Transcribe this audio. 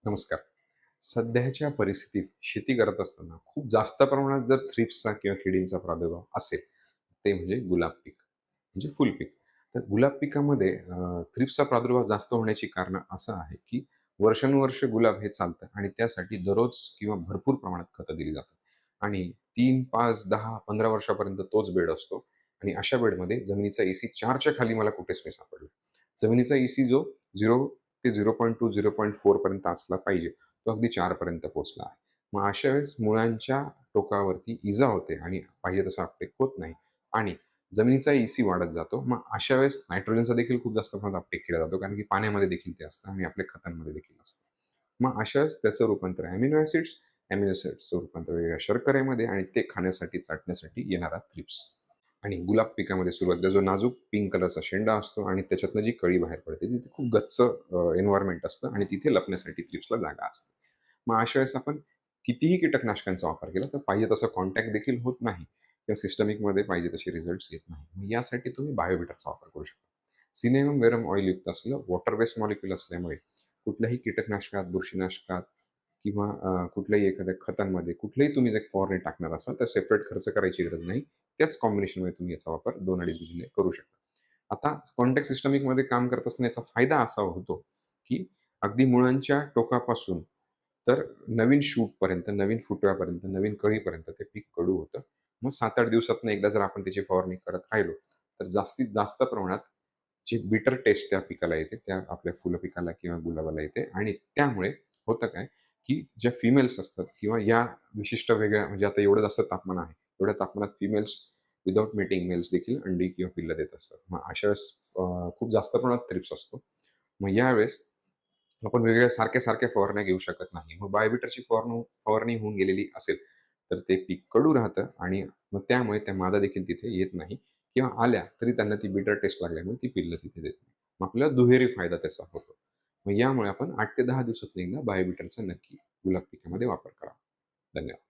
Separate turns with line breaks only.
नमस्कार. सध्याच्या परिस्थितीत शेती करत असताना खूप जास्त प्रमाणात जर थ्रिप्सचा किंवा किडींचा प्रादुर्भाव असेल, ते म्हणजे गुलाब पीक, म्हणजे फुलपीक. तर गुलाब पिकामध्ये थ्रिप्सचा प्रादुर्भाव जास्त होण्याची कारणं असं आहे, की वर्षानुवर्ष गुलाब हे चालतं आणि त्यासाठी दररोज किंवा भरपूर प्रमाणात खतं दिली जातात. आणि 3, 5, 10, 15 वर्षापर्यंत तोच बेड असतो आणि अशा बेडमध्ये जमिनीचा ईसी 4च्या खाली मला कुठेच नाही सापडला. जमिनीचा ईसी जो 0 ते 0.2, 0.4 पर्यंत असला पाहिजे. तो अगदी 4 पर्यंत पोहोचला आहे. मग अशा वेळेस मुळांच्या टोकावरती इजा होते आणि पाहिजे तसा अपटेक होत नाही आणि जमिनीचा ईसी वाढत जातो. मग अशा वेळेस नायट्रोजनचा देखील खूप जास्त प्रमाणात अपटेक केला जातो. कारण की पाण्यामध्ये देखील ते असतं आणि आपल्या खतांमध्ये देखील असतं. मग अशा वेळेस त्याचं रूपांतर अॅमिनो ॲसिड्सचं रूपांतर वेगवेगळ्या शर्करेमध्ये आणि ते खाण्यासाठी, चाटण्यासाठी येणारा थ्रिप्स. आणि गुलाब पिकामध्ये सुरुवातीला जो नाजूक पिंक कलरचा शेंडा असतो आणि त्याच्यातनं जी कळी बाहेर पडते तिथे खूप गच्च एन्व्हायर्नमेंट असतं आणि तिथे लपण्यासाठी थ्रिप्सला जागा असते. मग अशा वेळेस आपण कितीही कीटकनाशकांचा वापर केला तर पाहिजे तसा कॉन्टॅक्ट देखील होत नाही किंवा सिस्टमिकमध्ये पाहिजे तसे रिझल्ट्स येत नाही. मग यासाठी तुम्ही बायोबिटरचा वापर करू शकता. सिनेमम वेरम ऑइल युक्त असलं वॉटर बेस्ड मॉलिक्यूल असल्यामुळे कुठल्याही कीटकनाशकात, बुरशीनाशकात किंवा कुठल्याही एखाद्या खतांमध्ये कुठलेही तुम्ही जर फवारणी टाकणार असाल तर सेपरेट खर्च करायची गरज नाही. त्याच कॉम्बिनेशनमध्ये तुम्ही याचा वापर 2-2.5 बिघिले करू शकता. आता कॉन्टॅक्ट सिस्टमिकमध्ये काम करत असताना याचा फायदा असा होतो, की अगदी मुळांच्या टोकापासून तर नवीन शूटपर्यंत, नवीन फुटव्यापर्यंत, नवीन कळीपर्यंत ते पीक कडू होतं. मग 7-8 दिवसातनं एकदा जर आपण त्याची फवारणी करत राहिलो, तर जास्तीत जास्त प्रमाणात जी बिटर टेस्ट त्या पिकाला येते, त्या आपल्या फुलं पिकाला किंवा गुलाबाला येते आणि त्यामुळे होतं काय, की ज्या फिमेल्स असतात किंवा या विशिष्ट वेगळ्या म्हणजे आता एवढं जास्त तापमान आहे. एवढ्या तापमानात फिमेल्स विथआऊट मीटिंग मेल्स देखील अंडी किंवा पिल्लं देत असतात. मग अशा वेळेस खूप जास्त प्रमाणात थ्रिप्स असतो. मग यावेळेस आपण वेगळ्या सारख्या-सारख्या फवारण्या घेऊ शकत नाही. मग बायोबिटरची फवारणी होऊन गेलेली असेल, तर ते पीक कडू राहतं आणि मग त्यामुळे त्या मादा देखील तिथे येत नाही किंवा आल्या तरी त्यांना ती बिटर टेस्ट लागल्यामुळे ती पिल्लं तिथे देत नाही. मग आपल्याला दुहेरी फायदा त्याचा होतो. मग यामुळे आपण 8 ते 10 दिवसातून एकदा बायोबिटरचा नक्की गुलाब पिकामध्ये वापर करावा. धन्यवाद.